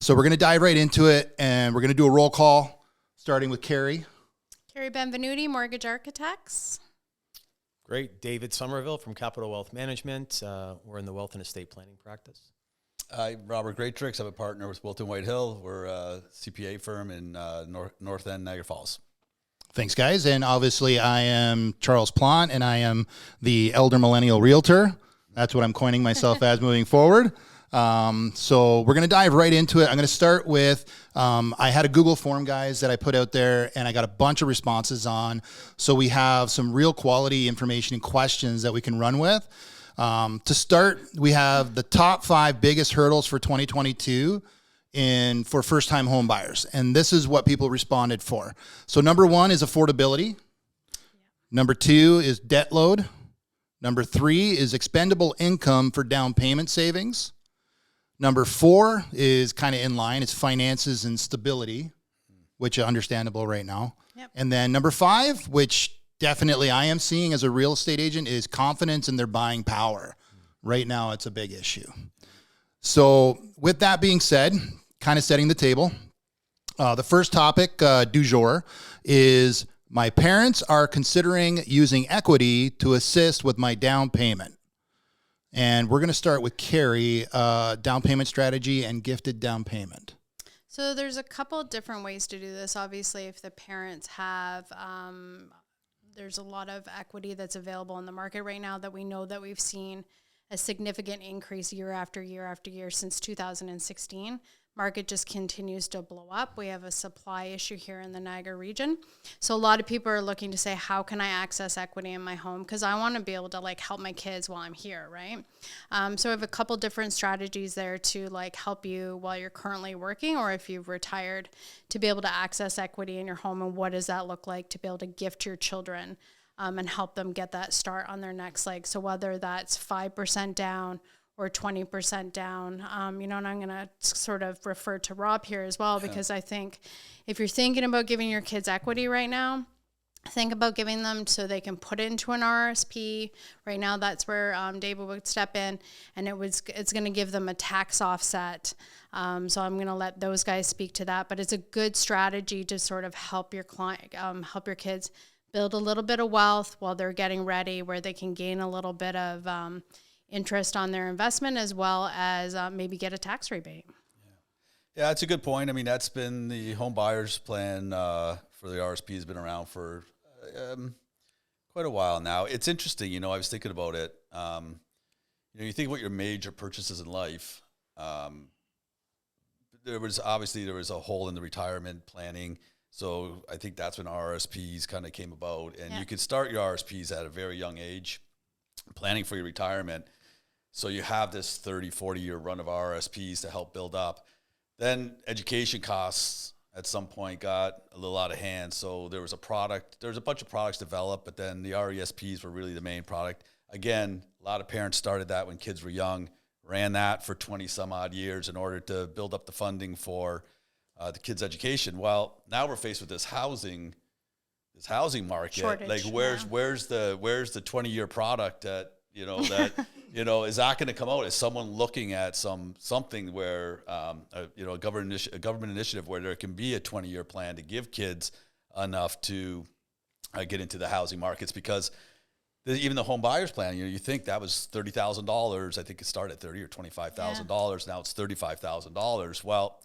So we're going to dive right into it, and we're going to do a roll call, starting with Carrie. Carrie Benvenuti, Mortgage Architects. Great. David Somerville from Capital Wealth Management. We're in the wealth and estate planning practice. Robert Greatrix. I'm a partner with Wilton Whitehill. We're a CPA firm in North End, Niagara Falls. Thanks, guys. And obviously, I am Charles Plant, and I am the elder millennial realtor. That's what I'm coining myself as moving forward. So we're going to dive right into it. I'm going to start with, I had a Google form, guys, that I put out there, and I got a bunch of responses on. So we have some real quality information and questions that we can run with. To start, we have the top 5 biggest hurdles for 2022 for first-time home buyers. And this is what people responded for. So number 1 is affordability. Number 2 is debt load. Number 3 is expendable income for down payment savings. Number 4 is kind of in line. It's finances and stability, which are understandable right now. Yep. And then number 5, which definitely I am seeing as a real estate agent, is confidence in their buying power. Right now, it's a big issue. So with that being said, kind of setting the table, the first topic du jour is my parents are considering using equity to assist with my down payment. And we're going to start with Carrie, down payment strategy and gifted down payment. So there's a couple different ways to do this. Obviously, if the parents have, there's a lot of equity that's available in the market right now that we know that we've seen a significant increase year after year after year since 2016. Market just continues to blow up. We have a supply issue here in the Niagara region. So a lot of people are looking to say, how can I access equity in my home? Because I want to be able to help my kids while I'm here, right? So we have a couple different strategies there to help you while you're currently working, or if you've retired, to be able to access equity in your home. And what does that look like to be able to gift your children and help them get that start on their next leg? So whether that's 5% down or 20% down, and I'm going to sort of refer to Rob here as well, because I think if you're thinking about giving your kids equity right now, think about giving them so they can put it into an RSP. Right now, that's where David would step in, and it's going to give them a tax offset. So I'm going to let those guys speak to that, but it's a good strategy to sort of help your client, help your kids build a little bit of wealth while they're getting ready, where they can gain a little bit of interest on their investment, as well as maybe get a tax rebate. Yeah, that's a good point. I mean, that's been the home buyers plan for the RSP has been around for quite a while now. It's interesting, I was thinking about it. You think about your major purchases in life. There was a hole in the retirement planning. So I think that's when RSPs kind of came about. And you could start your RSPs at a very young age, planning for your retirement. So you have this 30, 40-year run of RSPs to help build up. Then education costs at some point got a little out of hand. So there was a bunch of products developed, but then the RESPs were really the main product. Again, a lot of parents started that when kids were young, ran that for 20 some odd years in order to build up the funding for the kids' education. Well, now we're faced with this housing market. Shortage, where's the 20-year product that is that going to come out? Is someone looking at something where a government initiative where there can be a 20-year plan to give kids enough to get into the housing markets? Because even the home buyers plan, you think that was $30,000. I think it started at $30,000 or $25,000. Now it's $35,000. Well,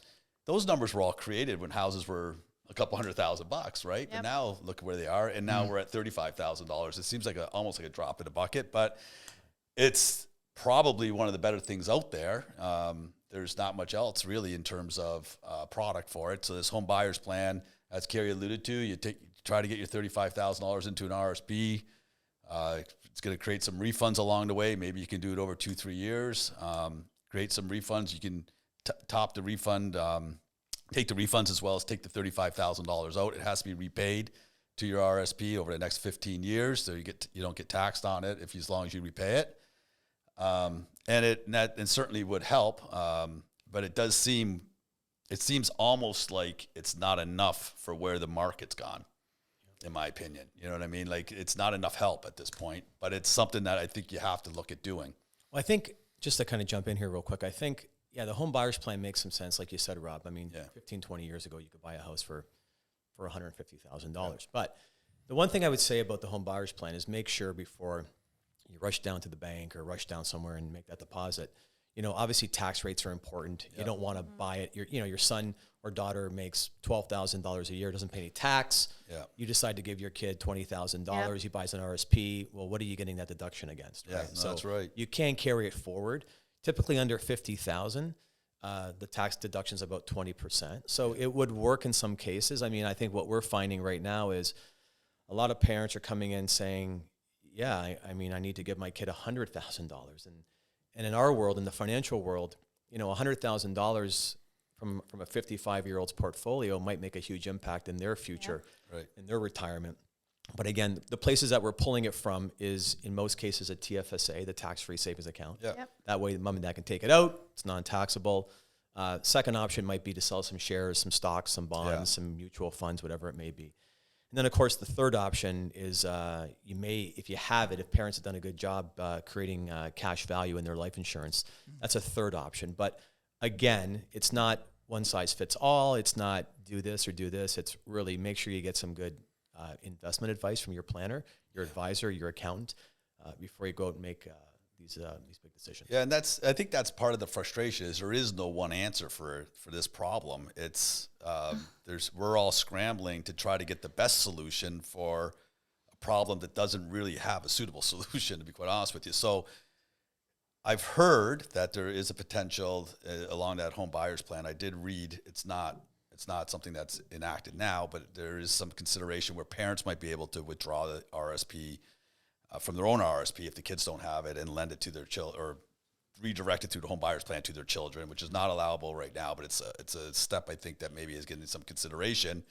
those numbers were all created when houses were a couple $100,000, right? Yep. And now look at where they are, and now we're at $35,000. It seems like almost like a drop in a bucket, but it's probably one of the better things out there. There's not much else really in terms of product for it. So this home buyers plan, as Carrie alluded to, you try to get your $35,000 into an RSP. It's going to create some refunds along the way. Maybe you can do it over 2-3 years. Create some refunds. You can top the refund. Take the refunds as well as take the $35,000 out. It has to be repaid to your RSP over the next 15 years, so you don't get taxed on it as long as you repay it. And it certainly would help, but it seems almost like it's not enough for where the market's gone, in my opinion. You know what I mean? Like, it's not enough help at this point, but it's something that I think you have to look at doing. Well, I think, just to kind of jump in here real quick, I think Yeah, the home buyer's plan makes some sense, like you said, Rob. I mean, Yeah. 15, 20 years ago, you could buy a house for $150,000. But the one thing I would say about the home buyer's plan is make sure before you rush down to the bank or rush down somewhere and make that deposit, obviously tax rates are important. You don't want to buy it. Your son or daughter makes $12,000 a year, doesn't pay any tax. Yeah. You decide to give your kid $20,000. He buys an RSP. Well, what are you getting that deduction against? Yeah, right? no, that's right. You can carry it forward. Typically under 50,000, the tax deduction is about 20%. So it would work in some cases. I mean, I think what we're finding right now is a lot of parents are coming in saying, yeah, I need to give my kid $100,000. And in our world, in the financial world, $100,000 from a 55-year-old's portfolio might make a huge impact in their future, in their retirement. But again, the places that we're pulling it from is, in most cases, a TFSA, the tax-free savings account. Yeah. Yep. That way, mom and dad can take it out. It's non-taxable. Second option might be to sell some shares, some stocks, some bonds, some mutual funds, whatever it may be. And then, of course, the third option is you may, if you have it, if parents have done a good job creating cash value in their life insurance, that's a third option. But again, it's not one size fits all. It's not do this or do this. It's really make sure you get some good investment advice from your planner, your advisor, your accountant before you go out and make these big decisions. Yeah, and I think that's part of the frustration is there is no one answer for this problem. It's we're all scrambling to try to get the best solution for a problem that doesn't really have a suitable solution, to be quite honest with you. So I've heard that there is a potential along that home buyer's plan. I did read it's not something that's enacted now, but there is some consideration where parents might be able to withdraw the RSP from their own RSP if the kids don't have it and lend it to their children or redirect it through the home buyer's plan to their children, which is not allowable right now. But it's a step I think that maybe is getting some consideration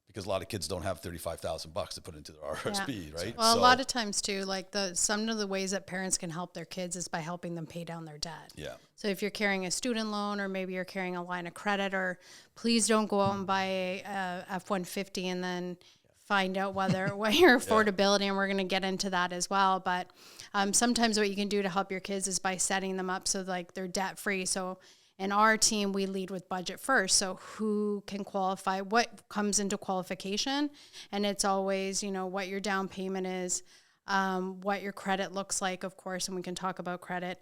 because a lot of kids don't have $35,000 to put into their RSP, right? Well, a lot of times too, like some of the ways that parents can help their kids is by helping them pay down their debt. Yeah. So if you're carrying a student loan or maybe you're carrying a line of credit, or please don't go out and buy a F-150 and then find out what your affordability, and we're going to get into that as well. But sometimes what you can do to help your kids is by setting them up so like they're debt free. So in our team, we lead with budget first. So who can qualify, what comes into qualification? And it's always, what your down payment is, what your credit looks like, of course, and we can talk about credit,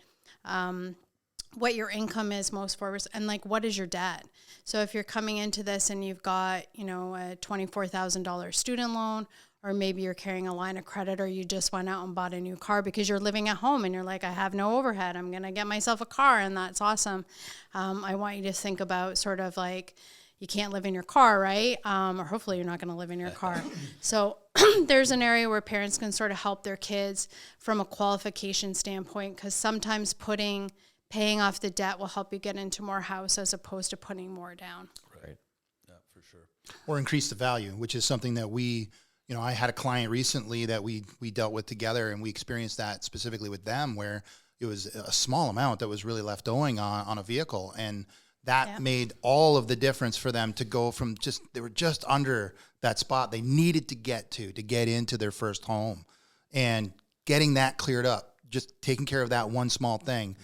what your income is most forward, and like, what is your debt? So if you're coming into this and you've got, a $24,000 student loan, or maybe you're carrying a line of credit, or you just went out and bought a new car because you're living at home and you're like, I have no overhead, I'm going to get myself a car, and that's awesome. I want you to think about sort of like, you can't live in your car, right? Or hopefully you're not going to live in your car. So there's an area where parents can sort of help their kids from a qualification standpoint, because sometimes paying off the debt will help you get into more house as opposed to putting more down. Right. Yeah, for sure. Or increase the value, which is something that I had a client recently that we dealt with together, and we experienced that specifically with them, where it was a small amount that was really left owing on a vehicle. And that made all of the difference for them to go from they were just under that spot they needed to get into their first home, and getting that cleared up, just taking care of that one small thing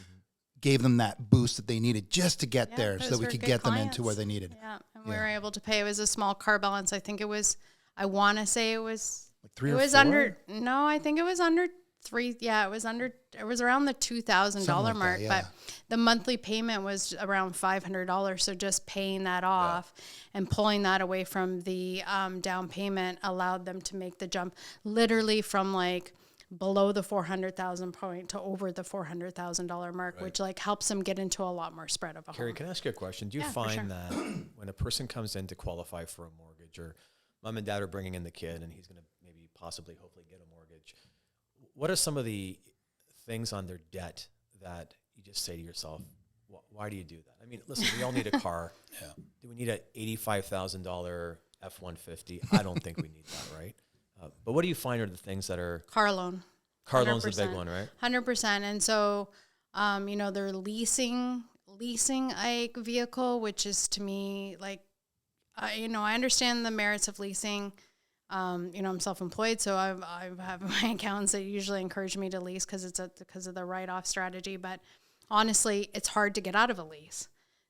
gave them that boost that they needed just to get there so that we could get them into where they needed. Yeah. And we were able to pay. It was a small car balance. I think it was, I want to say it was, Like 3 it or was 4? I think it was under 3. Yeah, it was around the $2,000 like mark, that, yeah. but the monthly payment was around $500. So just paying that off and pulling that away from the down payment allowed them to make the jump literally from like below the 400,000 point to over the $400,000 mark, which like helps them get into a lot more spread of a Carrie, home. can I ask you a question? Do you find that when a person comes in to qualify for a mortgage, or mom and dad are bringing in the kid and he's going to maybe possibly hopefully get a mortgage, what are some of the things on their debt that you just say to yourself, why do you do that? I mean, listen, we all need a car. Do we need an $85,000 F-150? I don't think we need that, right? But what do you find are the things that are... Car loan. Car loan's the big one, right? 100%. And so, they're leasing a vehicle, which is to me like, I understand the merits of leasing. I'm self-employed, so I have my accountants that usually encourage me to lease because of the write-off strategy. But honestly, it's hard to get out of a lease.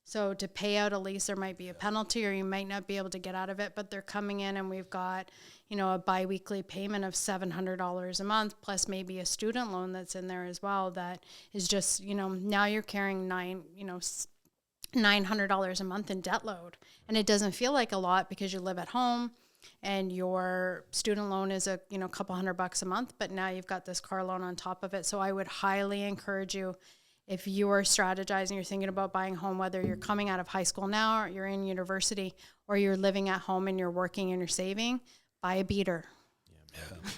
So to pay out a lease, there might be a penalty, or you might not be able to get out of it, but they're coming in and we've got, a biweekly payment of $700 a month, plus maybe a student loan that's in there as well. That is just, now you're carrying $900 a month in debt load. And it doesn't feel like a lot because you live at home and your student loan is a couple $100 a month, but now you've got this car loan on top of it. So I would highly encourage you, if you are strategizing, you're thinking about buying a home, whether you're coming out of high school now or you're in university or you're living at home and you're working and you're saving, buy a beater.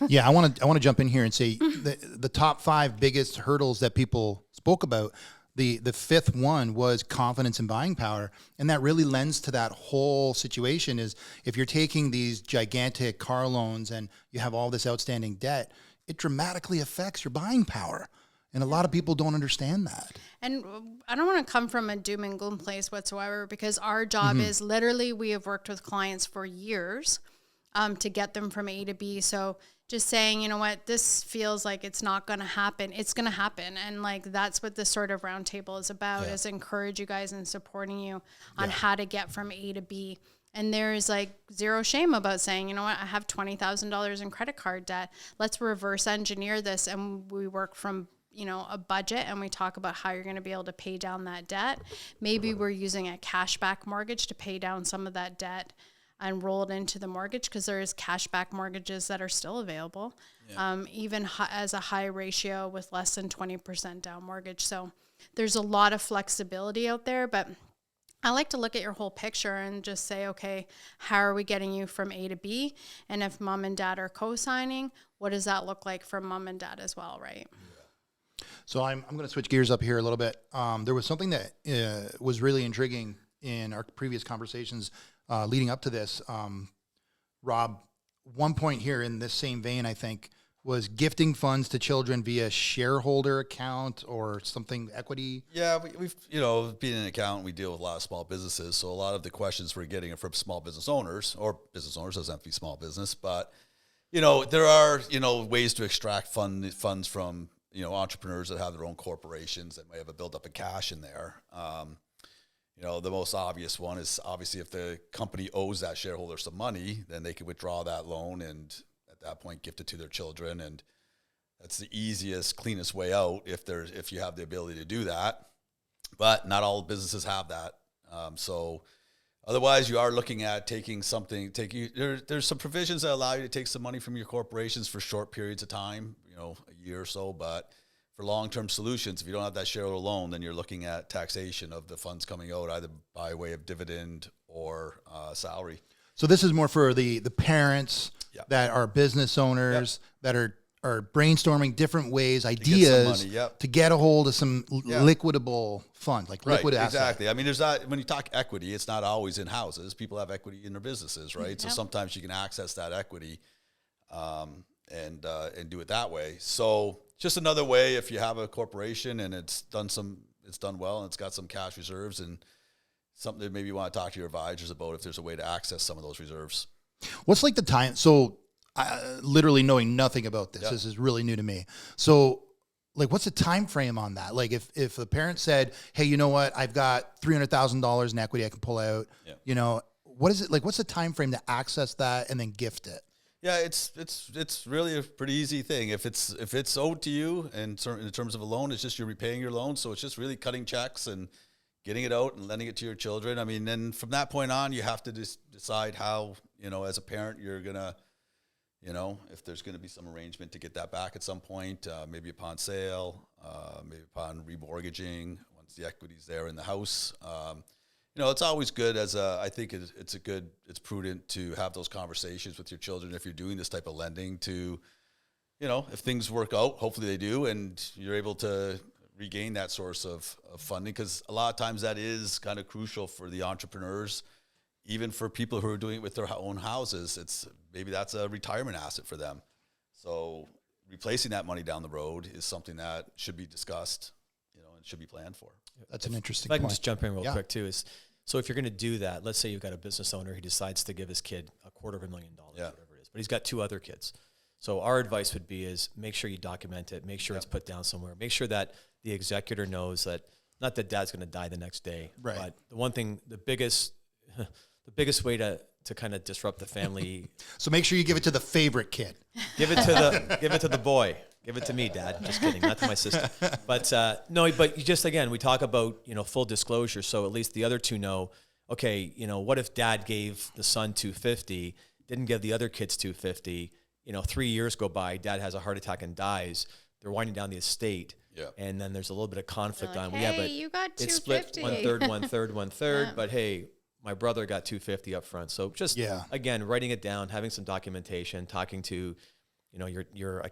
Yeah, I want to jump in here and say the top 5 biggest hurdles that people spoke about. The fifth one was confidence and buying power, and that really lends to that whole situation. Is if you're taking these gigantic car loans and you have all this outstanding debt, it dramatically affects your buying power. And a lot of people don't understand that. And I don't want to come from a doom and gloom place whatsoever, because our job is literally, we have worked with clients for years to get them from A to B. So just saying, you know what, this feels like it's not going to happen. It's going to happen. And that's what this sort of roundtable is about, is encourage you guys and supporting you on how to get from A to B. And there's zero shame about saying, you know what, I have $20,000 in credit card debt. Let's reverse engineer this. And we work from a budget, and we talk about how you're going to be able to pay down that debt. Maybe we're using a cashback mortgage to pay down some of that debt and roll it into the mortgage, because there is cashback mortgages that are still available, even as a high ratio with less than 20% down mortgage. So there's a lot of flexibility out there, but I like to look at your whole picture and just say, okay, how are we getting you from A to B? And if mom and dad are co-signing, what does that look like for mom and dad as well, right? So I'm going to switch gears up here a little bit. There was something that was really intriguing in our previous conversations leading up to this. Rob, one point here in this same vein, I think, was gifting funds to children via shareholder account or something, equity. Yeah, we've being an accountant, we deal with a lot of small businesses. So a lot of the questions we're getting are from small business owners, or business owners, doesn't have to be small business, but there are ways to extract funds from entrepreneurs that have their own corporations that may have a buildup of cash in there. The most obvious one is obviously if the company owes that shareholder some money, then they can withdraw that loan and at that point gift it to their children. And that's the easiest, cleanest way out if you have the ability to do that. But not all businesses have that. So otherwise, you are looking at taking something. There's some provisions that allow you to take some money from your corporations for short periods of time, a year or so. But for long-term solutions, if you don't have that shareholder loan, then you're looking at taxation of the funds coming out either by way of dividend or salary. So this is more for the parents that are business owners that are brainstorming different ways, ideas to get a hold of some liquidable funds, liquid assets. Exactly. I mean, there's that when you talk equity, it's not always in houses. People have equity in their businesses, right? So sometimes you can access that equity and do it that way. So just another way, if you have a corporation and it's done well and it's got some cash reserves, and something that maybe you want to talk to your advisors about if there's a way to access some of those reserves. What's the time? So literally knowing nothing about this, this is really new to me. So what's the time frame on that? If the parent said, hey, you know what, I've got $300,000 in equity I can pull out, what is it what's the time frame to access that and then gift it? Yeah, it's really a pretty easy thing. If it's owed to you and in terms of a loan, it's just you're repaying your loan. So it's just really cutting checks and getting it out and lending it to your children. I mean, then from that point on, you have to decide how, as a parent, you're going to, if there's going to be some arrangement to get that back at some point, maybe upon sale, maybe upon remortgaging, once the equity's there in the house. It's always good I think it's prudent to have those conversations with your children if you're doing this type of lending to, if things work out, hopefully they do, and you're able to regain that source of funding, because a lot of times that is kind of crucial for the entrepreneurs, even for people who are doing it with their own houses. Maybe that's a retirement asset for them. So replacing that money down the road is something that should be discussed, and should be planned for. That's an interesting point. If I can point. just jump in real quick too, so if you're going to do that, let's say you've got a business owner who decides to give his kid $250,000, whatever it is, but he's got 2 other kids. So our advice would be make sure you document it, make sure it's put down somewhere, make sure that the executor knows that, not that dad's going to die the next day, Right. but the one thing, the biggest way to kind of disrupt the family. So make sure you give it to the favorite kid. Give it to the boy. Give it to me, Dad. Just kidding, not to my sister. But no, but you just, again, we talk about, full disclosure. So at least the other two know, okay, what if Dad gave the son $250, didn't give the other kids $250, 3 years go by, Dad has a heart attack and dies. They're winding down the estate. Yeah. And then there's a little bit of conflict Like, on, hey, you got it's split 1/3, 1/3, 1/3, Yeah. but hey, my brother got $250 up front. So just, again, writing it down, having some documentation, talking to, your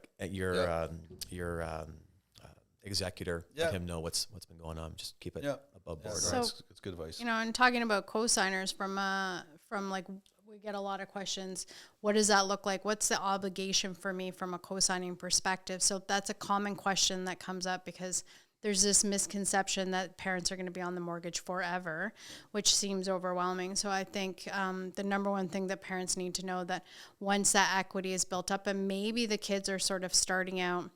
executor, let him know what's been going on. Just keep it above board. So, it's good advice. And talking about co-signers from like, we get a lot of questions. What does that look like? What's the obligation for me from a co-signing perspective? So that's a common question that comes up because there's this misconception that parents are going to be on the mortgage forever, which seems overwhelming. So I think the number one thing that parents need to know that once that equity is built up and maybe the kids are sort of starting out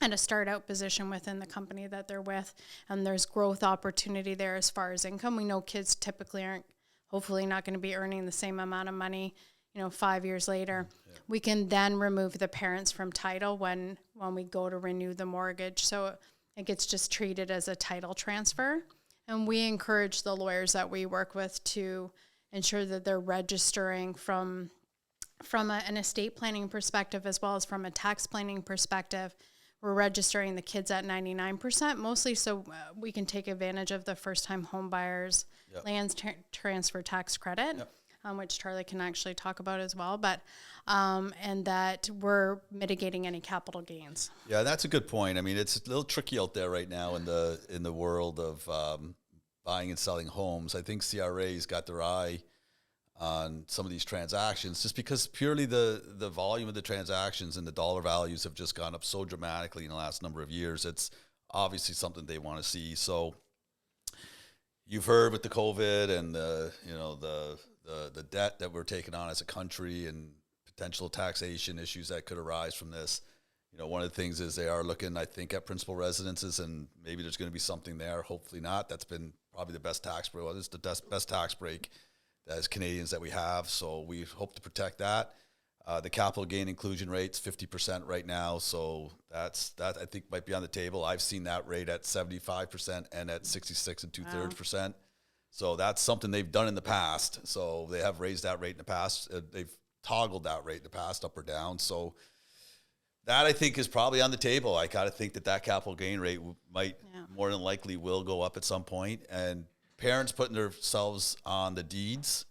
in a start-out position within the company that they're with, and there's growth opportunity there as far as income. We know kids typically aren't, hopefully not going to be earning the same amount of money, 5 years later. Yeah. We can then remove the parents from title when we go to renew the mortgage. So it gets just treated as a title transfer. And we encourage the lawyers that we work with to ensure that they're registering from an estate planning perspective as well as from a tax planning perspective. We're registering the kids at 99%, mostly so we can take advantage of the first-time home buyers' lands transfer tax credit, which Charlie can actually talk about as well. But and that we're mitigating any capital gains. Yeah, that's a good point. I mean, it's a little tricky out there right now in the world of buying and selling homes. I think CRA's got their eye on some of these transactions just because purely the volume of the transactions and the dollar values have just gone up so dramatically in the last number of years. It's obviously something they want to see. So you've heard with the COVID and the debt that we're taking on as a country and potential taxation issues that could arise from this. One of the things is they are looking, I think, at principal residences, and maybe there's going to be something there. Hopefully not. That's been probably the best tax break. Well, it's the best tax break as Canadians that we have, so we hope to protect that. The capital gain inclusion rate's 50% right now, so that I think might be on the table. I've seen that rate at 75% and at 66 and 2/3%. So that's something they've done in the past. So they have raised that rate in the past. They've toggled that rate in the past up or down. So that I think is probably on the table. I gotta think that capital gain rate might more than likely will go up at some point, and parents putting themselves on the deeds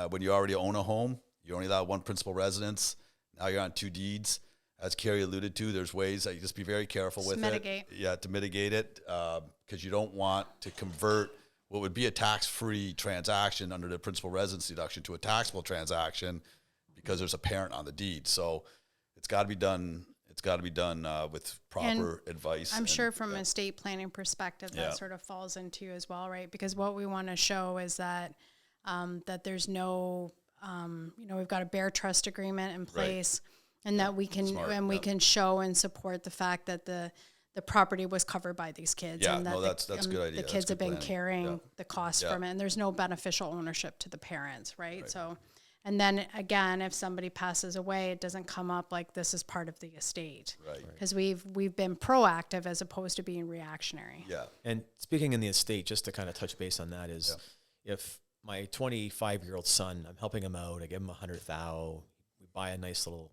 when you already own a home, you only allow one principal residence. Now you're on two deeds. As Carrie alluded to, there's ways that you just be very careful with it. Yeah, to mitigate it, because you don't want to convert what would be a tax-free transaction under the principal residence deduction to a taxable transaction because there's a parent on the deed. So it's got to be done. It's got to be done with proper advice. I'm sure from an estate planning perspective, that sort of falls into as well, right? Because what we want to show is that that there's no, we've got a bare trust agreement in place, and that we can we can show and support the fact that the property was covered by these kids. Yeah, and that that's a good idea. The kids have been carrying the cost from it, and there's no beneficial ownership to the parents, right? So. And then again, if somebody passes away, it doesn't come up like this is part of the estate, right? Because we've been proactive as opposed to being reactionary. Yeah. And speaking in the estate, just to kind of touch base on that is, if my 25-year-old son, I'm helping him out, I give him $100,000, we buy a nice little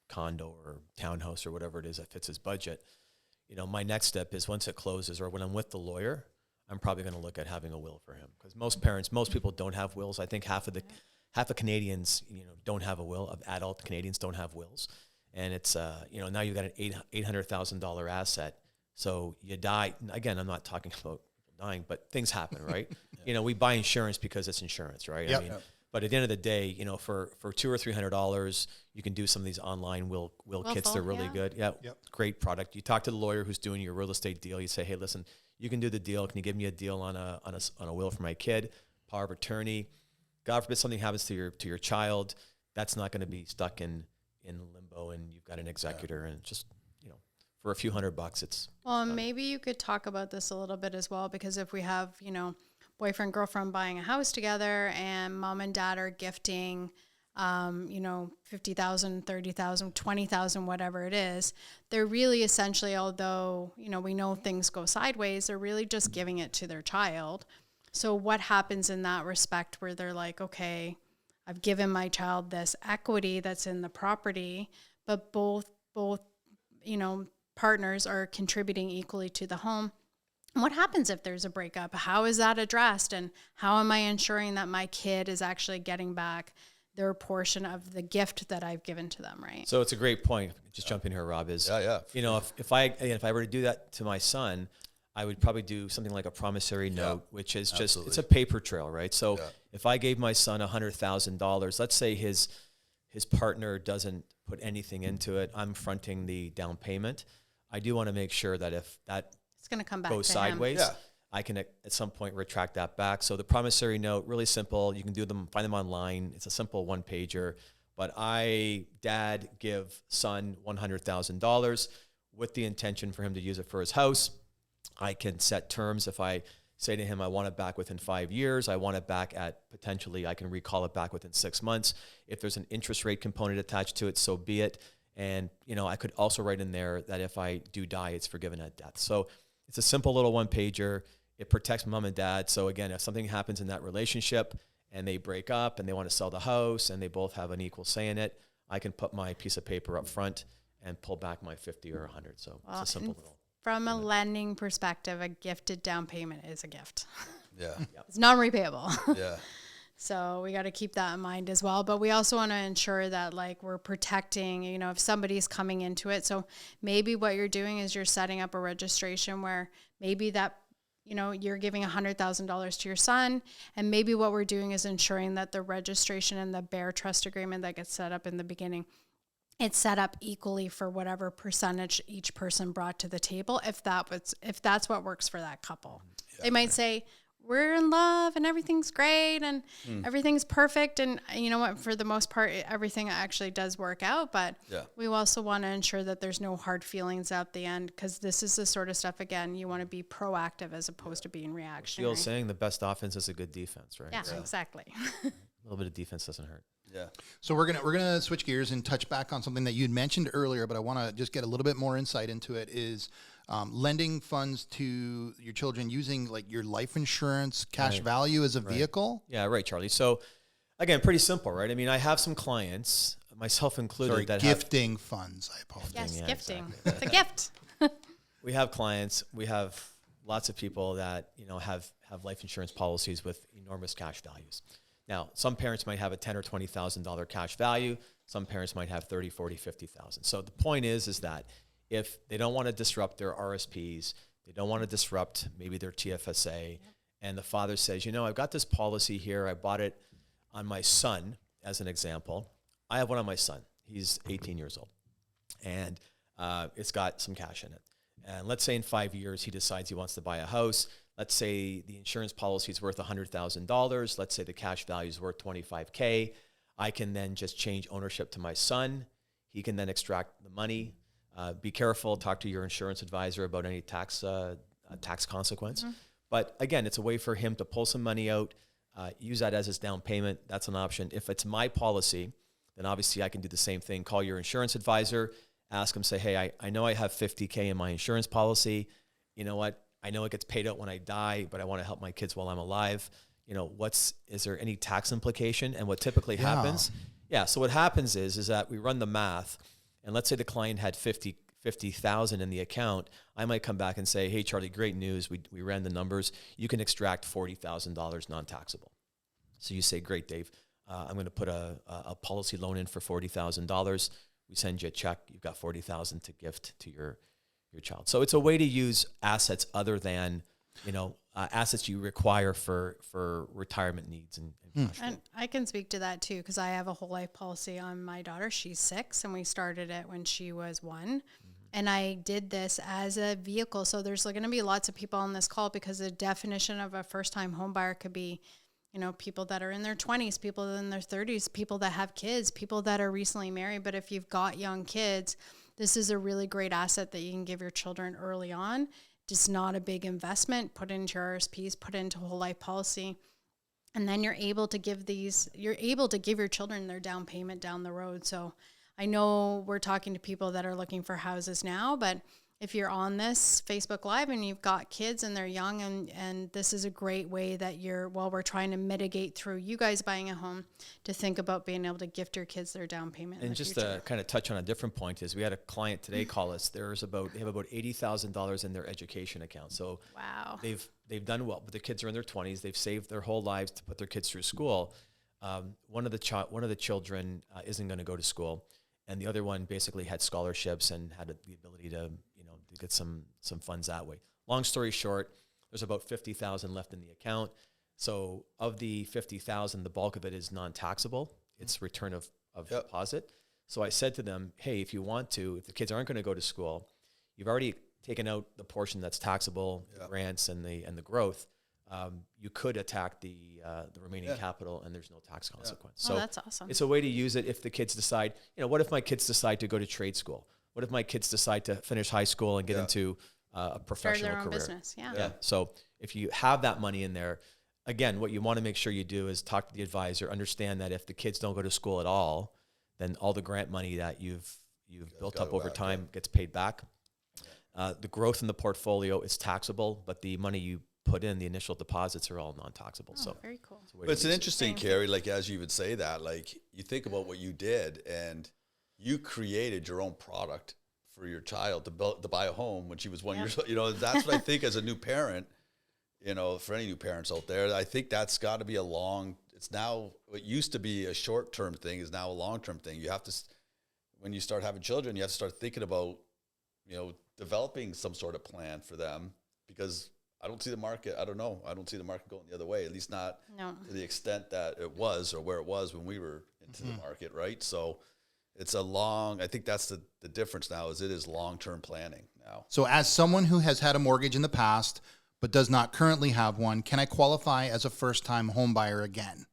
condo or townhouse or whatever it is that fits his budget. My next step is once it closes or when I'm with the lawyer, I'm probably going to look at having a will for him, because most people don't have wills. I think half of Canadians, don't have a will. Of adult Canadians don't have wills, and it's now you've got an $800,000 asset. So you die again. I'm not talking about people dying, but things happen, right? We buy insurance because it's insurance, right? Yep. But at the end of the day, for $200 or $300, you can do some of these online will kits. They're really good. Yeah, great product. You talk to the lawyer who's doing your real estate deal. You say, hey, listen, you can do the deal. Can you give me a deal on a will for my kid? Power of attorney. God forbid something happens to your child, that's not going to be stuck in limbo, and you've got an executor, and just for a few $100, it's Well, and maybe you could talk about this a little bit as well, because if we have, boyfriend, girlfriend buying a house together and mom and dad are gifting, 50,000, 30,000, 20,000, whatever it is, they're really essentially, although, we know things go sideways, they're really just giving it to their child. So what happens in that respect where they're like, okay, I've given my child this equity that's in the property, but both, partners are contributing equally to the home. What happens if there's a breakup? How is that addressed? And how am I ensuring that my kid is actually getting back their portion of the gift that I've given to them, right? So it's a great point. Just jump in here, Rob, if I were to do that to my son, I would probably do something like a promissory note, which is just, it's a paper trail, right? So if I gave my son $100,000, let's say his partner doesn't put anything into it, I'm fronting the down payment. I do want to make sure that if that it's going to come back goes to sideways, him. I can at some point retract that back. So the promissory note, really simple. You can find them online. It's a simple one pager. But dad give son $100,000 with the intention for him to use it for his house. I can set terms. If I say to him, I want it back within 5 years, I want it back at potentially, I can recall it back within 6 months. If there's an interest rate component attached to it, so be it. And, I could also write in there that if I do die, it's forgiven at death. So it's a simple little one pager. It protects mom and dad. So again, if something happens in that relationship and they break up and they want to sell the house and they both have an equal say in it, I can put my piece of paper up front and pull back my 50 or 100. So it's a simple little. From a lending perspective, a gifted down payment is a gift. Yeah. It's non-repayable. Yeah. So we got to keep that in mind as well. But we also want to ensure that we're protecting, if somebody's coming into it. So maybe what you're doing is you're setting up a registration where maybe that, you're giving $100,000 to your son. And maybe what we're doing is ensuring that the registration and the bear trust agreement that gets set up in the beginning, it's set up equally for whatever percentage each person brought to the table. If that's what works for that couple, they might say, we're in love and everything's great and everything's perfect. And you know what, for the most part, everything actually does work out, but we also want to ensure that there's no hard feelings at the end. Cause this is the sort of stuff, again, you want to be proactive as opposed to being reactionary. Phil's saying the best offense is a good defense, right? Yeah. Exactly. A little bit of defense doesn't hurt. Yeah. So we're gonna switch gears and touch back on something that you'd mentioned earlier, but I want to just get a little bit more insight into it. Is lending funds to your children using your life insurance cash value as a vehicle? Yeah, right, Charlie. So again, pretty simple, right? I mean, I have some clients, myself included, that gifting funds. I apologize. Yes, Yeah, gifting. exactly. It's a gift. We have clients. We have lots of people that have life insurance policies with enormous cash values. Now, some parents might have a $10,000 or $20,000 cash value. Some parents might have 30, 40, 50,000. So the point is that if they don't want to disrupt their RSPs, they don't want to disrupt maybe their TFSA, and the father says, I've got this policy here. I bought it on my son, as an example. I have one on my son. He's 18 years old, and it's got some cash in it. And let's say in 5 years, he decides he wants to buy a house. Let's say the insurance policy is worth $100,000. Let's say the cash value is worth $25,000. I can then just change ownership to my son. He can then extract the money. Be careful. Talk to your insurance advisor about any tax consequence. Mm-hmm. But again, it's a way for him to pull some money out, use that as his down payment. That's an option. If it's my policy, then obviously I can do the same thing. Call your insurance advisor, ask him, say, hey, I know I have $50,000 in my insurance policy. You know what? I know it gets paid out when I die, but I want to help my kids while I'm alive. Is there any tax implication? And what typically happens? Yeah. So what happens is that we run the math, and let's say the client had 50,000 in the account. I might come back and say, hey, Charlie, great news. We ran the numbers. You can extract $40,000 non-taxable. So you say, great, Dave. I'm going to put a policy loan in for $40,000. We send you a check. You've got $40,000 to gift to your child. So it's a way to use assets other than, assets you require for retirement needs and cash flow. And I can speak to that too, because I have a whole life policy on my daughter. She's 6 and we started it when she was 1. Mm-hmm. And I did this as a vehicle. So there's going to be lots of people on this call, because the definition of a first-time home buyer could be, people that are in their 20s, people in their 30s, people that have kids, people that are recently married. But if you've got young kids, this is a really great asset that you can give your children early on. Just not a big investment. Put into your RSPs, put into whole life policy. And then you're able to give your children their down payment down the road. So I know we're talking to people that are looking for houses now, but if you're on this Facebook Live and you've got kids and they're young, and this is a great way that we're trying to mitigate through you guys buying a home, to think about being able to gift your kids their down payment. And just to kind of touch on a different point is, we had a client today call us. They have about $80,000 in their education account. So wow, they've done well, but their kids are in their 20s. They've saved their whole lives to put their kids through school. One of the children isn't going to go to school, and the other one basically had scholarships and had the ability to get some funds that way. Long story short, there's about $50,000 left in the account. So of the $50,000, the bulk of it is non-taxable. It's return of deposit. So I said to them, hey, if you want to, if the kids aren't going to go to school, you've already taken out the portion that's taxable, the grants and the growth. You could attack the remaining capital, and there's no tax consequence. Oh, So that's awesome. it's a way to use it if the kids decide, what if my kids decide to go to trade school? What if my kids decide to finish high school and get into a professional Start their own career? business, So if you have that money in there, again, what you want to make sure you do is talk to the advisor, understand that if the kids don't go to school at all, then all the grant money that you've built up over time gets paid back. The growth in the portfolio is taxable, but the money you put in, the initial deposits, are all non-taxable. So very cool. But it's an interesting, Carrie, like as you would say that, like you think about what you did, and you created your own product for your child to buy a home when she was 1 year old. That's what I think as a new parent, for any new parents out there, I think that's got to be it's now, what used to be a short-term thing is now a long-term thing. You have to, when you start having children, you have to start thinking about, developing some sort of plan for them, because I don't see the market. I don't know. I don't see the market going the other way, at least not to the extent that it was, or where it was when we were into the market. Right. So it's I think that's the difference now, is it is long-term planning now. So as someone who has had a mortgage in the past, but does not currently have one, can I qualify as a first-time home buyer again?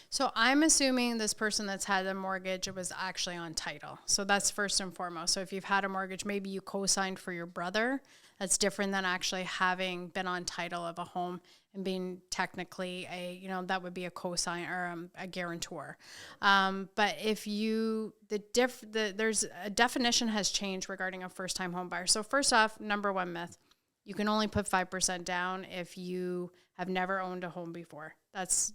So I'm assuming this person that's had a mortgage was actually on title. So that's first and foremost. So if you've had a mortgage, maybe you co-signed for your brother. That's different than actually having been on title of a home and being technically that would be a co-sign or a guarantor. But if there's a definition has changed regarding a first-time home buyer. So first off, number one myth, you can only put 5% down if you have never owned a home before. That's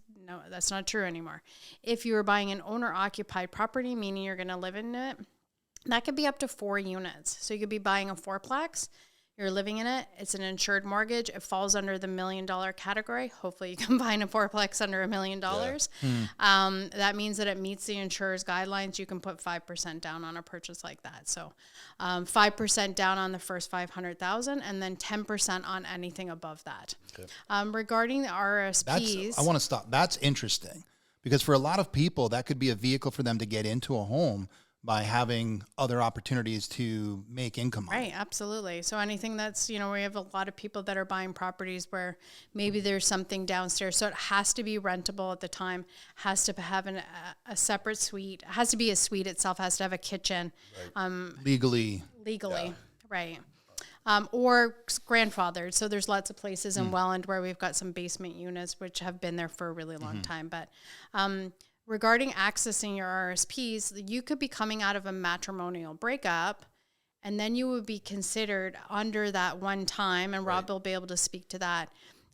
not true anymore. If you were buying an owner-occupied property, meaning you're going to live in it, that could be up to 4 units. So you could be buying a fourplex. You're living in it. It's an insured mortgage. It falls under the $1 million category. Hopefully you can buy a fourplex under $1 million. That means that it meets the insurer's guidelines. You can put 5% down on a purchase like that. So 5% down on the first $500,000, and then 10% on anything above that. Okay. Regarding the RSPs. I want to stop. That's interesting, because for a lot of people, that could be a vehicle for them to get into a home by having other opportunities to make income. Right, absolutely. So anything that's, we have a lot of people that are buying properties where maybe there's something downstairs. So it has to be rentable at the time, has to have a separate suite, it has to be a suite itself, has to have a kitchen. Right. Legally, right. Or grandfathered. So there's lots of places in Welland where we've got some basement units which have been there for a really long time. But regarding accessing your RSPs, you could be coming out of a matrimonial breakup, and then you would be considered under that one time, and Rob will be able to speak to that,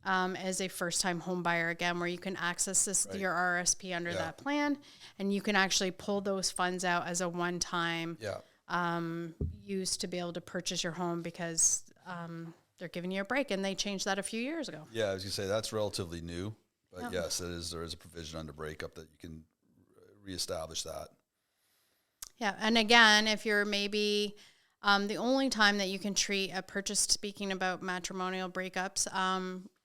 as a first-time home buyer again, where you can access your RSP under that plan, and you can actually pull those funds out as a one-time use to be able to purchase your home, because they're giving you a break, and they changed that a few years ago. Yeah, I was going to say that's relatively new. But yes, there is a provision under breakup that you can reestablish that. Yeah, and again, if you're maybe the only time that you can treat a purchase, speaking about matrimonial breakups,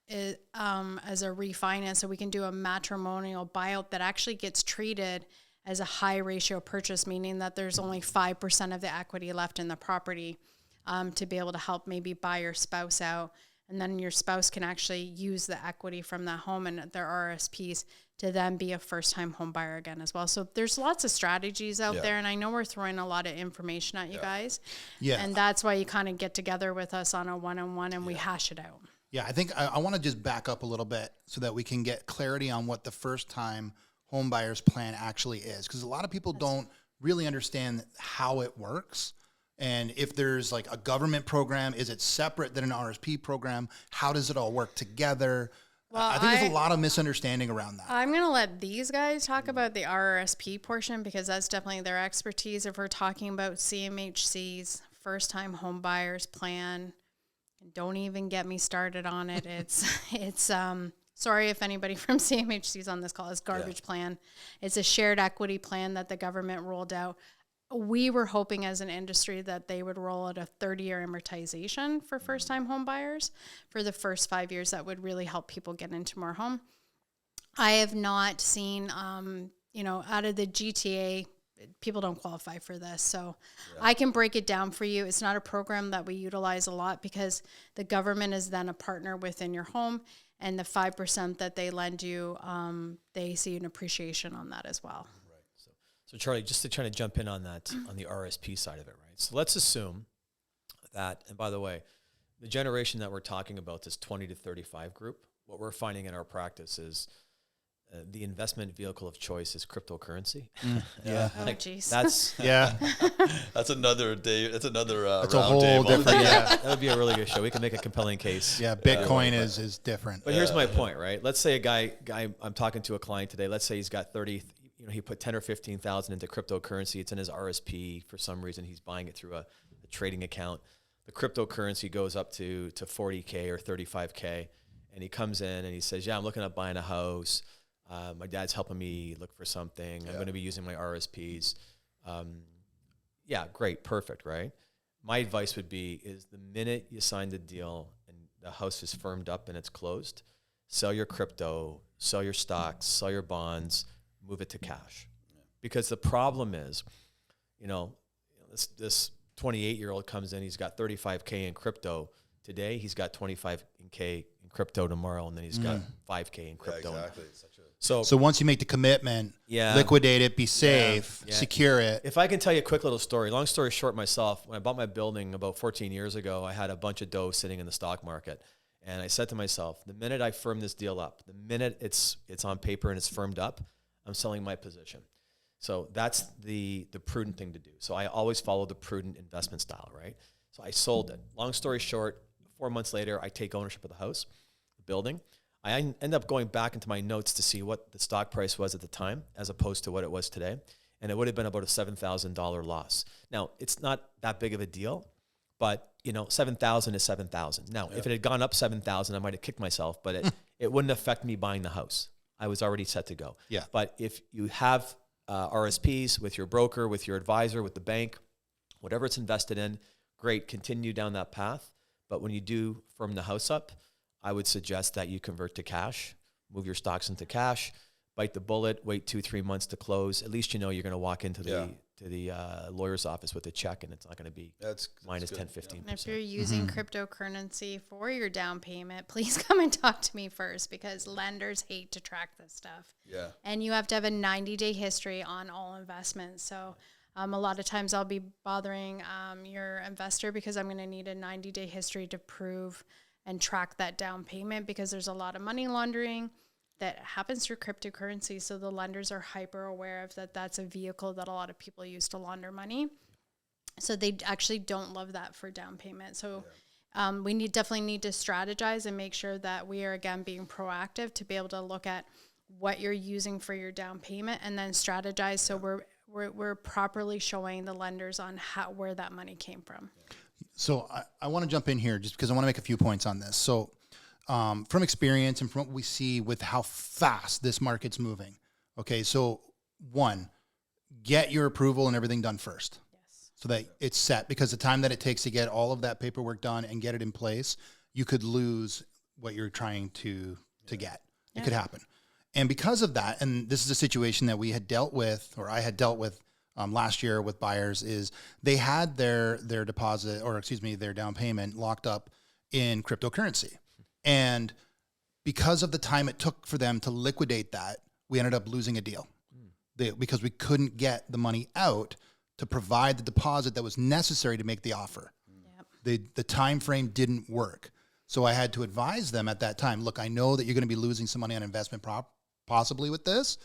is, as a refinance, so we can do a matrimonial buyout that actually gets treated as a high ratio purchase, meaning that there's only 5% of the equity left in the property to be able to help maybe buy your spouse out. And then your spouse can actually use the equity from that home and their RSPs to then be a first-time home buyer again as well. So there's lots of strategies out there, and I know we're throwing a lot of information at you guys. Yeah. And that's why you kind of get together with us on a one-on-one and we hash it out. Yeah, I think I want to just back up a little bit so that we can get clarity on what the first-time home buyers plan actually is, because a lot of people don't really understand how it works. And if there's like a government program, is it separate than an RSP program? How does it all work together? Well, I think there's a lot of misunderstanding around that. I'm going to let these guys talk about the RRSP portion because that's definitely their expertise. If we're talking about CMHC's first-time home buyers plan, don't even get me started on it. It's sorry if anybody from CMHC is on this call. It's garbage plan. It's a shared equity plan that the government rolled out. We were hoping as an industry that they would roll out a 30-year amortization for first-time home buyers for the first 5 years. That would really help people get into more home. I have not seen, out of the GTA, people don't qualify for this. So I can break it down for you. It's not a program that we utilize a lot because the government is then a partner within your home, and the 5% that they lend you, they see an appreciation on that as well. So Charlie, just to try to jump in on that, on the RSP side of it, right? So let's assume that, and by the way, the generation that we're talking about, this 20 to 35 group, what we're finding in our practice is the investment vehicle of choice is cryptocurrency. Yeah. Oh, jeez. That's That's another day. That's another That's a round whole table. different. Yeah, that would be a really good show. We can make a compelling case. yeah. Bitcoin is different. But here's my point, right? Let's say a guy I'm talking to a client today. Let's say he's got 30. He put 10 or 15,000 into cryptocurrency. It's in his RSP. For some reason, he's buying it through a trading account. The cryptocurrency goes up to 40K or 35K, and he comes in and he says, "Yeah, I'm looking at buying a house. My dad's helping me look for something. I'm going to be using my RSPs." Yeah, great, perfect, right? My advice would be: is the minute you sign the deal and the house is firmed up and it's closed, sell your crypto, sell your stocks, sell your bonds. Move it to cash. Because the problem is, this 28-year-old comes in, he's got 35K in crypto. Today, he's got 25K in crypto tomorrow, and then he's got 5K in crypto. Yeah, exactly. So once you make the commitment, liquidate it, be safe, secure it. If I can tell you a quick little story, long story short myself, when I bought my building about 14 years ago, I had a bunch of dough sitting in the stock market. And I said to myself, the minute I firm this deal up, the minute it's on paper and it's firmed up, I'm selling my position. So that's the prudent thing to do. So I always follow the prudent investment style, right? So I sold it. Long story short, 4 months later, I take ownership of the house, the building. I end up going back into my notes to see what the stock price was at the time as opposed to what it was today. And it would have been about a $7,000 loss. Now, it's not that big of a deal, but 7,000 is 7,000. Now, if it had gone up 7,000, I might have kicked myself, but it wouldn't affect me buying the house. I was already set to go. Yeah. But if you have RSPs with your broker, with your advisor, with the bank, whatever it's invested in, great, continue down that path. But when you do firm the house up, I would suggest that you convert to cash, move your stocks into cash, bite the bullet, wait 2-3 months to close. At least you're going to walk into the lawyer's office with a check, and it's not going to be minus 10-15%. And if you're using cryptocurrency for your down payment, please come and talk to me first because lenders hate to track this stuff. Yeah. And you have to have a 90-day history on all investments. So a lot of times I'll be bothering your investor because I'm going to need a 90-day history to prove and track that down payment because there's a lot of money laundering that happens through cryptocurrency. So the lenders are hyper aware of that. That's a vehicle that a lot of people use to launder money. So they actually don't love that for down payment. So we definitely need to strategize and make sure that we are, again, being proactive to be able to look at what you're using for your down payment and then strategize. So we're properly showing the lenders on where that money came from. So I want to jump in here just because I want to make a few points on this. So from experience and from what we see with how fast this market's moving. Okay, so one, get your approval and everything done first. Yes. So that it's set, because the time that it takes to get all of that paperwork done and get it in place, you could lose what you're trying to get. It could happen. And because of that, and this is a situation that we had dealt with, or I had dealt with last year with buyers, is they had their deposit, or excuse me, their down payment locked up in cryptocurrency. And because of the time it took for them to liquidate that, we ended up losing a deal because we couldn't get the money out to provide the deposit that was necessary to make the offer. The time frame didn't work. So I had to advise them at that time, look, I know that you're going to be losing some money on investment possibly with this,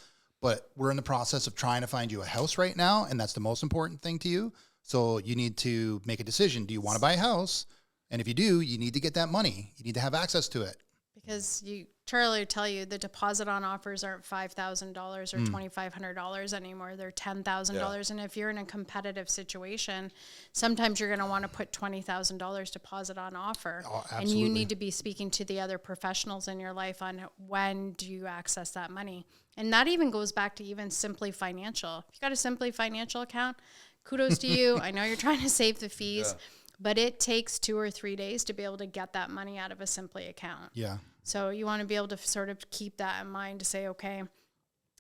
but we're in the process of trying to find you a house right now, and that's the most important thing to you. So you need to make a decision. Do you want to buy a house? And if you do, you need to get that money. You need to have access to it. Because Charlie will tell you the deposit on offers aren't $5,000 or $2,500 anymore. They're $10,000. And if you're in a competitive situation, sometimes you're going to want to put $20,000 deposit on offer. Oh, and you need to be speaking to the other professionals in your life on when do you access that money. And that even goes back to even Simply Financial. If you've got a Simply Financial account, kudos to you. I know you're trying to save the fees, but it takes 2 or 3 days to be able to get that money out of a Simply account. Yeah. So you want to be able to sort of keep that in mind to say, okay,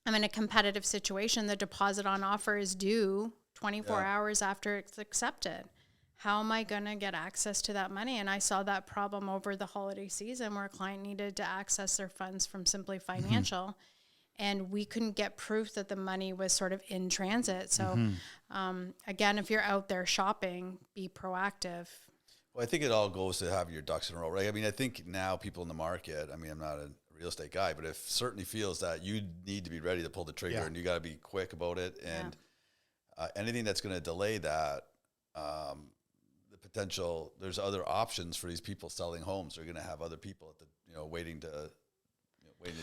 I'm in a competitive situation. The deposit on offer is due 24 hours after it's accepted. How am I going to get access to that money? And I saw that problem over the holiday season where a client needed to access their funds from Simply Financial. And we couldn't get proof that the money was sort of in transit. So again, if you're out there shopping, be proactive. Well, I think it all goes to have your ducks in a row, right? I mean, I think now people in the market, I mean, I'm not a real estate guy, but if certainly feels that you need to be ready to pull the trigger and you got to be quick about it. And anything that's going to delay that, the potential, there's other options for these people selling homes. They're going to have other people at the, waiting to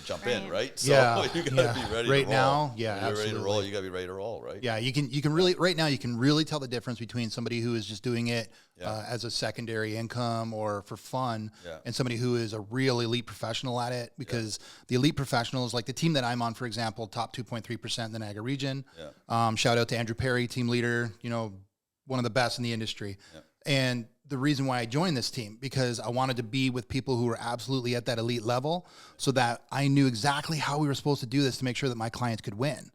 jump in, right? So you got to be ready right to roll. now. Yeah, when you're ready to roll. absolutely. You got to be ready to roll, right? Yeah, you can really right now you can really tell the difference between somebody who is just doing it as a secondary income or for fun, and somebody who is a real elite professional at it. Because the elite professionals, like the team that I'm on, for example, top 2.3% in the Niagara region. Shout out to Andrew Perry, team leader. One of the best in the industry. And the reason why I joined this team, because I wanted to be with people who were absolutely at that elite level so that I knew exactly how we were supposed to do this to make sure that my clients could win.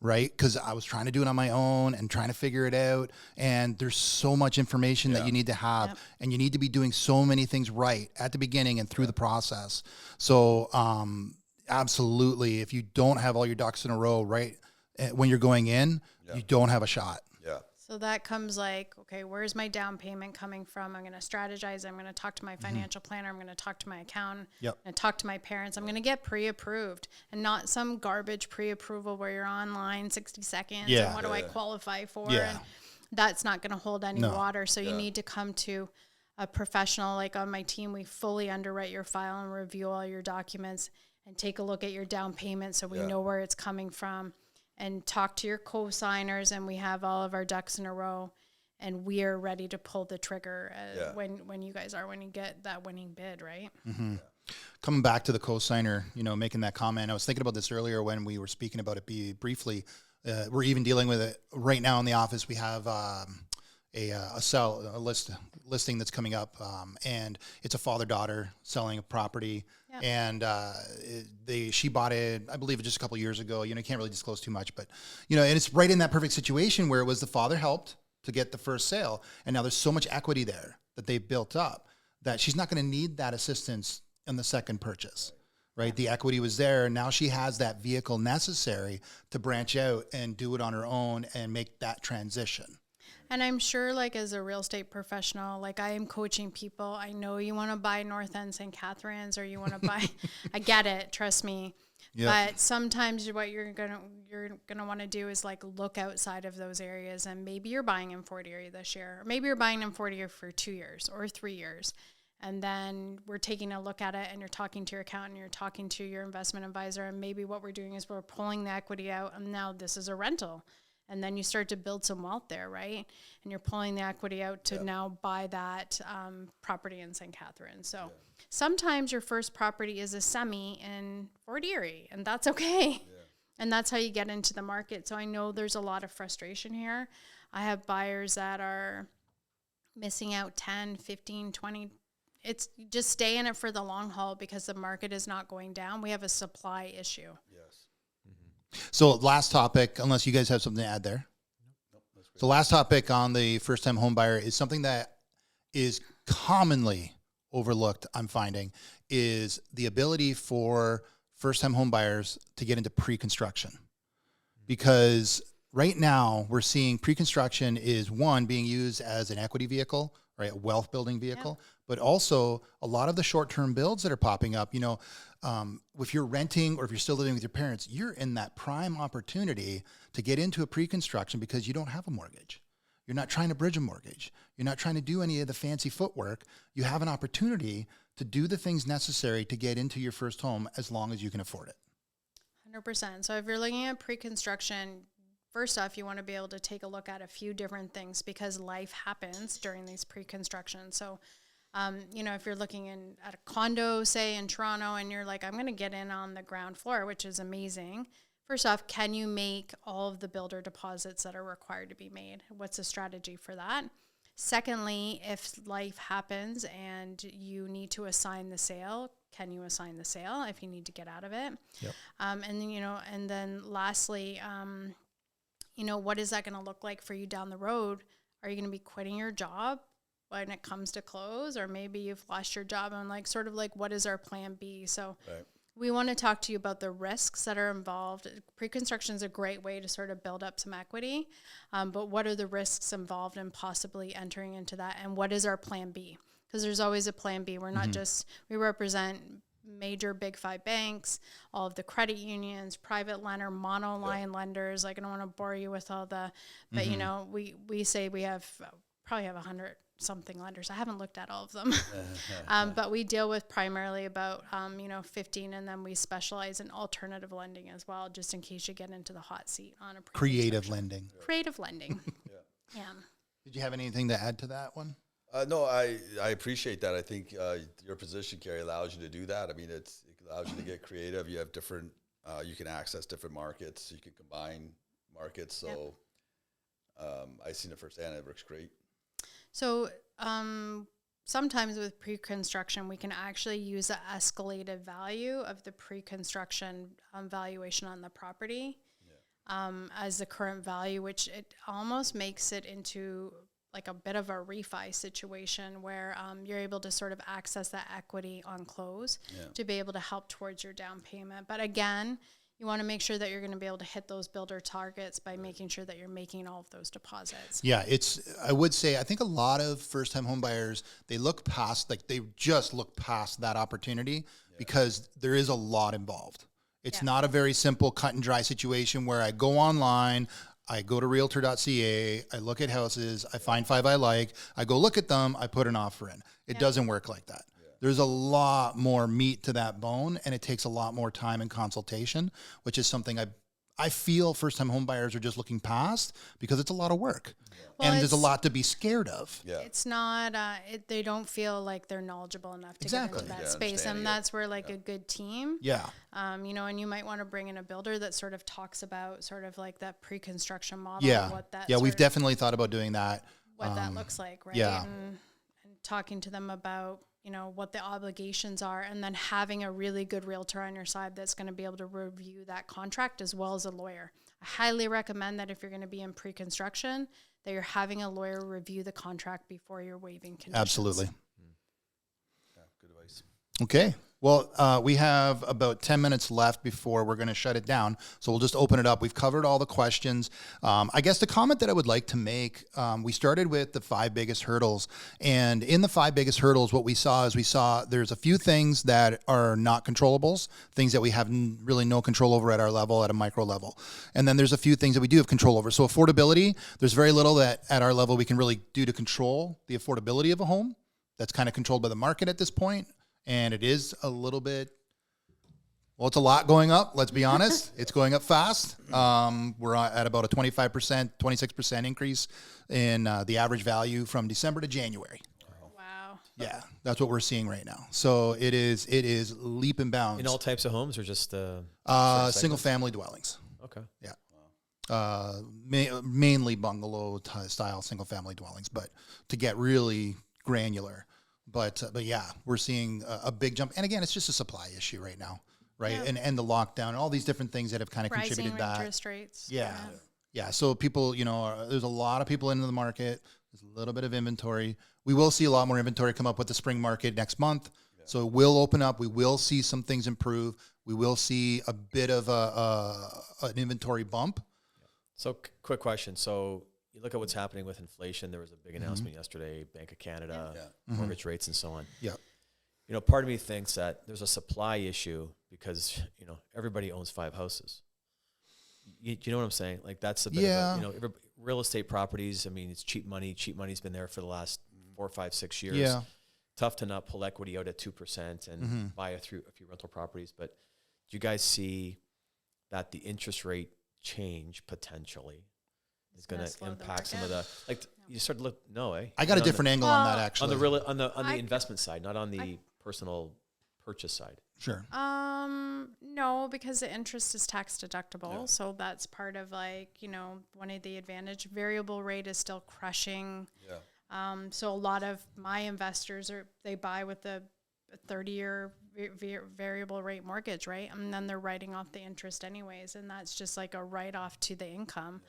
Right? Because I was trying to do it on my own and trying to figure it out. And there's so much information that you need to have. And you need to be doing so many things right at the beginning and through the process. So absolutely, if you don't have all your ducks in a row right when you're going in, you don't have a shot. So that comes like, okay, where's my down payment coming from? I'm going to strategize. I'm going to talk to my financial planner. I'm going to talk to my accountant. I'm going to talk to my parents. I'm going to get pre-approved and not some garbage pre-approval where you're online 60 seconds. And what do I qualify for? And that's not going to hold any water. So you need to come to a professional. Like on my team, we fully underwrite your file and review all your documents and take a look at your down payment so we know where it's coming from. And talk to your co-signers, and we have all of our ducks in a row, and we are ready to pull the trigger when you guys are, when you get that winning bid, right? Coming back to the co-signer, making that comment, I was thinking about this earlier when we were speaking about it briefly. We're even dealing with it right now in the office. We have a listing that's coming up, and it's a father-daughter selling a property. And she bought it, I believe, just a couple of years ago. You can't really disclose too much, but and it's right in that perfect situation where it was the father helped to get the first sale, and now there's so much equity there that they built up that she's not going to need that assistance in the second purchase. Right, the equity was there, and now she has that vehicle necessary to branch out and do it on her own and make that transition. And I'm sure, like, as a real estate professional, like, I am coaching people. I know you want to buy North End St. Catharines, or you want to buy, I get it, trust me. But sometimes what you're gonna want to do is like look outside of those areas, and maybe you're buying in Fort Erie this year, or maybe you're buying in Fort Erie for 2 years or 3 years. And then we're taking a look at it, and you're talking to your accountant, you're talking to your investment advisor, and maybe what we're doing is we're pulling the equity out, and now this is a rental. And then you start to build some wealth there, right? And you're pulling the equity out to now buy that property in St. Catharines. So sometimes your first property is a semi in Fort Erie, and that's okay. And that's how you get into the market. So I know there's a lot of frustration here. I have buyers that are missing out 10, 15, 20. It's just stay in it for the long haul because the market is not going down. We have a supply issue. So last topic, unless you guys have something to add there. So last topic on the first-time home buyer is something that is commonly overlooked, I'm finding, is the ability for first-time home buyers to get into pre-construction, because right now we're seeing pre-construction is being used as an equity vehicle, right, a wealth building vehicle, but also a lot of the short-term builds that are popping up, if you're renting or if you're still living with your parents, you're in that prime opportunity to get into a pre-construction because you don't have a mortgage. You're not trying to bridge a mortgage. You're not trying to do any of the fancy footwork. You have an opportunity to do the things necessary to get into your first home as long as you can afford it. 100%. So if you're looking at pre-construction, first off, you want to be able to take a look at a few different things because life happens during these pre-construction. So, if you're looking at a condo, say in Toronto, and you're like, I'm going to get in on the ground floor, which is amazing. First off, can you make all of the builder deposits that are required to be made? What's the strategy for that? Secondly, if life happens and you need to assign the sale, can you assign the sale if you need to get out of it? Yep. And then lastly, what is that going to look like for you down the road? Are you going to be quitting your job when it comes to close, or maybe you've lost your job and what is our plan B? So we want to talk to you about the risks that are involved. Pre-construction is a great way to sort of build up some equity, but what are the risks involved in possibly entering into that, and what is our plan B? Because there's always a plan B. We're not we represent major big 5 banks, all of the credit unions, private lender, monoline lenders. I don't want to bore you with all the, but we say we probably have 100 something lenders. I haven't looked at all of them, but we deal with primarily about 15, and then we specialize in alternative lending as well, just in case you get into the hot seat on a creative lending. Creative lending. Yeah. Did you have anything to add to that one? No, I appreciate that. I think your position, Carrie, allows you to do that. I mean, it allows you to get creative. You have different, you can access different markets. You can combine markets. So I've seen it firsthand. It works great. So sometimes with pre-construction, we can actually use the escalated value of the pre-construction valuation on the property as the current value, which it almost makes it into like a bit of a refi situation where you're able to sort of access that equity on close to be able to help towards your down payment. But again, you want to make sure that you're going to be able to hit those builder targets by making sure that you're making all of those deposits. Yeah, I would say, I think a lot of first-time home buyers, they just look past that opportunity because there is a lot involved. It's not a very simple cut and dry situation where I go online, I go to realtor.ca, I look at houses, I find 5 I like, I go look at them, I put an offer in. It doesn't work like that. There's a lot more meat to that bone, and it takes a lot more time and consultation, which is something I feel first-time home buyers are just looking past because it's a lot of work. Well, and there's a lot to be scared of. Yeah. It's not, they don't feel like they're knowledgeable enough to get into that space. And that's where a good team, and you might want to bring in a builder that sort of talks about sort of like that pre-construction model. Yeah. What that we've definitely thought about doing that. What that looks like, right? Yeah. And talking to them about, what the obligations are, and then having a really good realtor on your side that's going to be able to review that contract as well as a lawyer. I highly recommend that if you're going to be in pre-construction, that you're having a lawyer review the contract before you're waiving conditions. Absolutely. Yeah, good advice. Okay. Well, we have about 10 minutes left before we're going to shut it down. So we'll just open it up. We've covered all the questions. I guess the comment that I would like to make, we started with the 5 biggest hurdles. And in the 5 biggest hurdles, what we saw there's a few things that are not controllables, things that we have really no control over at our level, at a micro level. And then there's a few things that we do have control over. So affordability, there's very little that at our level we can really do to control the affordability of a home. That's kind of controlled by the market at this point. And it is a little bit, it's a lot going up. Let's be honest. It's going up fast. We're at about a 25%, 26% increase in the average value from December to January. Wow. Yeah, that's what we're seeing right now. So it is leap and bounds. In all types of homes or just single family dwellings. Okay. Yeah. Mainly bungalow style single family dwellings, but to get really granular. But yeah, we're seeing a big jump. And again, it's just a supply issue right now, right? Yeah. And the lockdown and all these different things that have kind of contributed to that. Rising interest rates. Yeah. So people, there's a lot of people into the market. There's a little bit of inventory. We will see a lot more inventory come up with the spring market next month. Yeah. So it will open up. We will see some things improve. we will see a bit of an inventory bump. So quick question. So you look at what's happening with inflation. There was a big announcement yesterday, Bank of Canada, mortgage rates and so on. Yeah. You know, part of me thinks that there's a supply issue because, you know, everybody owns 5 houses. You know what I'm saying? Like that's a bit of a, you know, real estate properties. I mean, it's cheap money. Cheap money's been there for the last 4, 5, 6 years. Yeah. Tough to not pull equity out at 2% and buy a few rental properties. But do you guys see that the interest rate change potentially is going to impact some of the, like you start to look, I got a different angle on that actually. On the investment side, not on the personal purchase side. Sure. No, because the interest is tax deductible. So that's part of like, you know, one of the advantage. Variable rate is still crushing. Yeah. So a lot of my investors they buy with a 30-year variable rate mortgage, right? And then they're writing off the interest anyways. And that's just like a write-off to the income.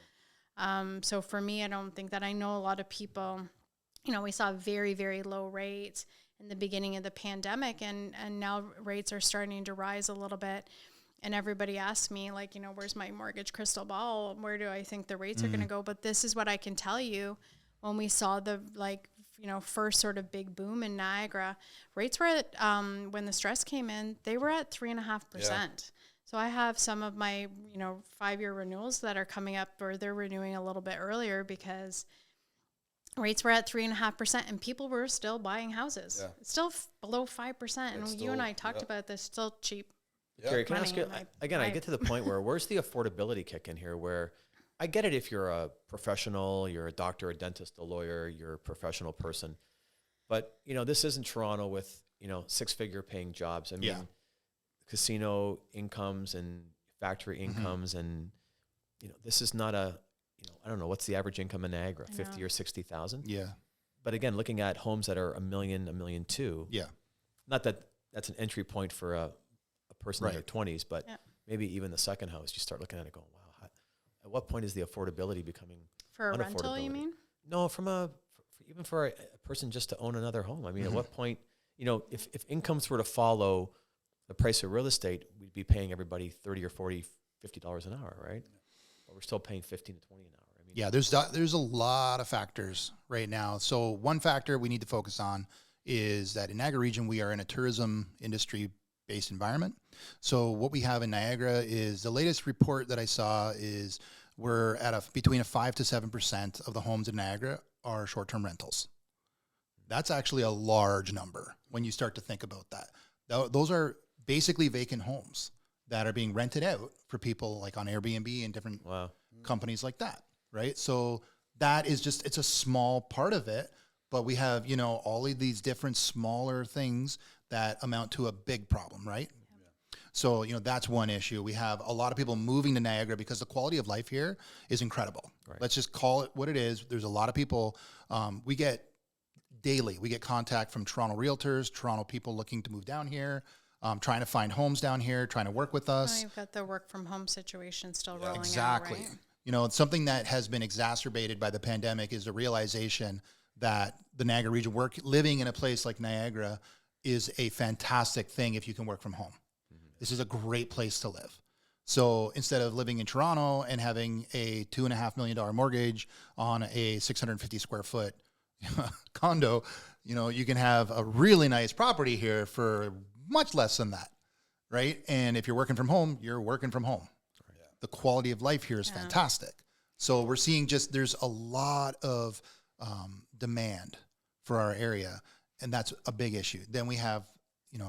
So for me, I don't think that. I know a lot of people, you know, we saw very, very low rates in the beginning of the pandemic, and now rates are starting to rise a little bit. And everybody asks me, like, you know, where's my mortgage crystal ball? Where do I think the rates are going to go? But this is what I can tell you. When we saw the, like, you know, first sort of big boom in Niagara, rates were at, when the stress came in, they were at 3.5%. Yeah. So I have some of my, you know, 5-year renewals that are coming up, or they're renewing a little bit earlier because rates were at 3.5%, and people were still buying houses. Yeah. It's still below 5%, and you and I talked about this. Still cheap. Yeah. Gary, can I ask you again? I get to the point where's the affordability kick in here? Where I get it if you're a professional, you're a doctor, a dentist, a lawyer, you're a professional person, but you know this isn't Toronto with 6-figure paying jobs. I mean, casino incomes and factory incomes, and you know this is not a. I don't know, what's the average income in Niagara, 50 or 60,000? Yeah. But again, looking at homes that are $1 million, $1.2 million. Yeah. Not that that's an entry point for a person in their 20s, but maybe even the second house, you start looking at it going, wow, at what point is the affordability becoming for a rental, you mean? No, even for a person just to own another home. I mean, at what point, if incomes were to follow the price of real estate, we'd be paying everybody $30 or $40, $50 an hour, right? But we're still paying $15 to $20 an hour. I mean, yeah, there's a lot of factors right now. So one factor we need to focus on is that in Niagara region, we are in a tourism industry based environment. So what we have in Niagara is the latest report that I saw is we're at between 5 to 7% of the homes in Niagara are short-term rentals. That's actually a large number when you start to think about that. Those are basically vacant homes that are being rented out for people like on Airbnb and different companies like that, right? So that is it's a small part of it, but we have, all of these different smaller things that amount to a big problem, right? Yeah. So, that's one issue. We have a lot of people moving to Niagara because the quality of life here is incredible. Right. Let's just call it what it is. There's a lot of people, we get contact from Toronto realtors, Toronto people looking to move down here, trying to find homes down here, trying to work with us. You've got the work from home situation still rolling exactly. out, right? It's something that has been exacerbated by the pandemic is the realization that the Niagara region living in a place like Niagara is a fantastic thing if you can work from home. Mm-hmm. This is a great place to live. So instead of living in Toronto and having a $2.5 million mortgage on a 650 square foot condo, you can have a really nice property here for much less than that, right? And if you're working from home, you're working from home. Right. The quality of life here is fantastic. So we're seeing there's a lot of demand for our area, and that's a big issue. Then we have,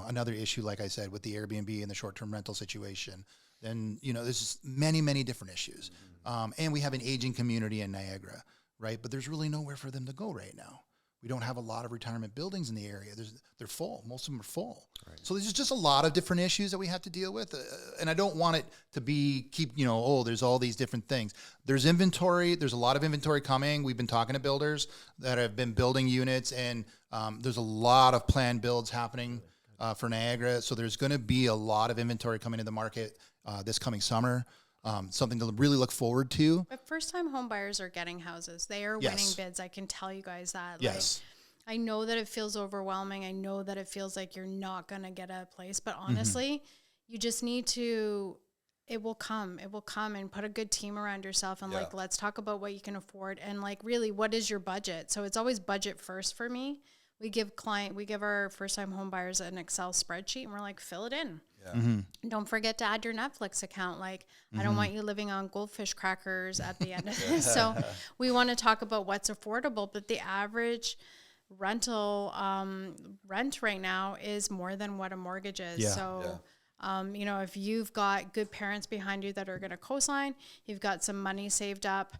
another issue, like I said, with the Airbnb and the short-term rental situation. Then, there's many, many different issues. Mm-hmm. And we have an aging community in Niagara, right? But there's really nowhere for them to go right now. We don't have a lot of retirement buildings in the area. They're full. Most of them are full. Right. So there's just a lot of different issues that we have to deal with. And I don't want it to there's all these different things. There's inventory. There's a lot of inventory coming. We've been talking to builders that have been building units, and there's a lot of planned builds happening for Niagara. So there's going to be a lot of inventory coming to the market this coming summer. Something to really look forward to. But first-time home buyers are getting houses. They are winning bids. I can tell you guys that. Yes. I know that it feels overwhelming. I know that it feels like you're not going to get a place. But honestly, you just need to, it will come and put a good team around yourself and like, let's talk about what you can afford and like really what is your budget. So it's always budget first for me. We give our first time home buyers an Excel spreadsheet and we're like, fill it in. Don't forget to add your Netflix account. Like, I don't want you living on goldfish crackers at the end of this. So we want to talk about what's affordable, but the average rental rent right now is more than what a mortgage is. Yeah. So, you know, if you've got good parents behind you that are going to co-sign, you've got some money saved up,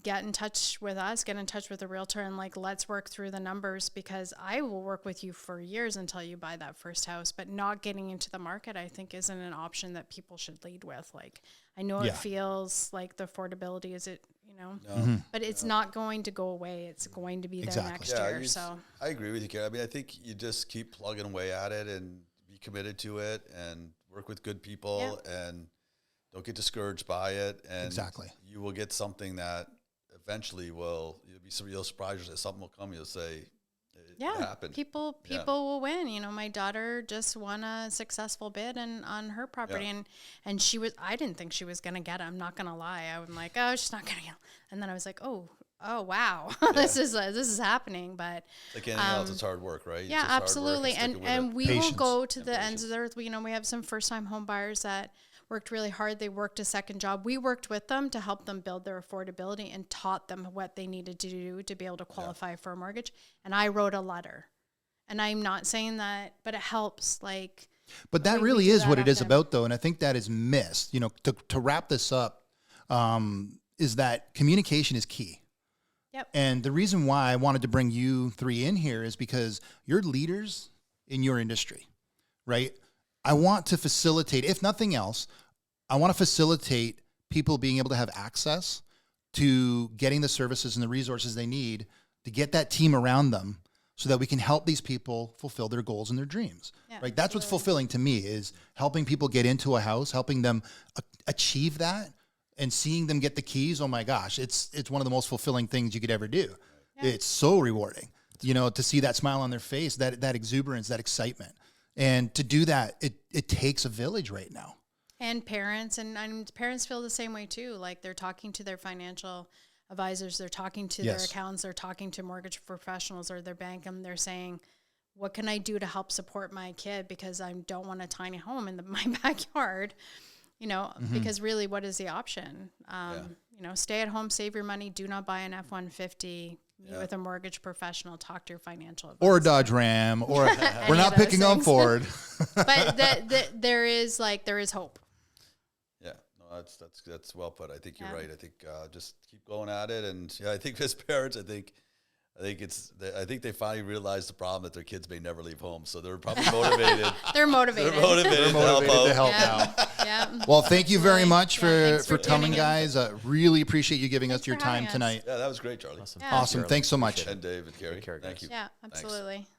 get in touch with us, get in touch with a realtor and like, let's work through the numbers because I will work with you for years until you buy that first house, but not getting into the market, I think isn't an option that people should lead with. Like, I know it feels like the affordability is it, you know, but it's not going to go away. It's going to be there next year. So I agree with you, Karen. I mean, I think you just keep plugging away at it and be committed to it and work with good people and don't get discouraged by it, and you will get something that eventually you'll surprise that something will come. You'll say, it happened. People will win. You know, my daughter just won a successful bid on her property, and I didn't think she was gonna get it. I'm not gonna lie. I'm like, oh, she's not gonna get it. And then I was like, oh wow, this is happening. But like anything else, it's hard work, right? Yeah, absolutely. And we will go to the ends of the earth. You know, we have some first time home buyers that worked really hard. They worked a second job. We worked with them to help them build their affordability and taught them what they needed to do to be able to qualify for a mortgage. And I wrote a letter. And I'm not saying that, but it helps. Like, but that really is what it is about, though. And I think that is missed. You know, to wrap this up, is that communication is key. Yep. And the reason why I wanted to bring you three in here is because you're leaders in your industry, right? I want to facilitate, if nothing else, I want to facilitate people being able to have access to getting the services and the resources they need to get that team around them so that we can help these people fulfill their goals and their dreams. Yeah, right? That's what's fulfilling to me, is helping people get into a house, helping them achieve that, and seeing them get the keys. Oh my gosh, it's one of the most fulfilling things you could ever do. Yeah. It's so rewarding, you know, to see that smile on their face, that exuberance, that excitement. And to do that, it takes a village right now. And parents, and parents feel the same way too. Like, they're talking to their financial advisors, they're talking to their accountants, they're talking to mortgage professionals or their bank, and they're saying, what can I do to help support my kid? Because I don't want a tiny home in my backyard, you know, because really, what is the option? You know, stay at home, save your money, do not buy an F-150, meet with a mortgage professional, talk to your financial advisor. Or a Dodge Ram, or we're not picking on Ford. But there is hope. Yeah, no, that's well put. I think you're right. I think just keep going at it, and I think as parents, I think they finally realized the problem that their kids may never leave home, so they're probably motivated. They're motivated to help now. Yeah. Well, thank you very much for coming, guys. Really appreciate you giving us your time tonight. Yeah, that was great, Charlie. Awesome. Thanks so much. And Dave and Carrie. Thank you. Yeah, absolutely. Thanks.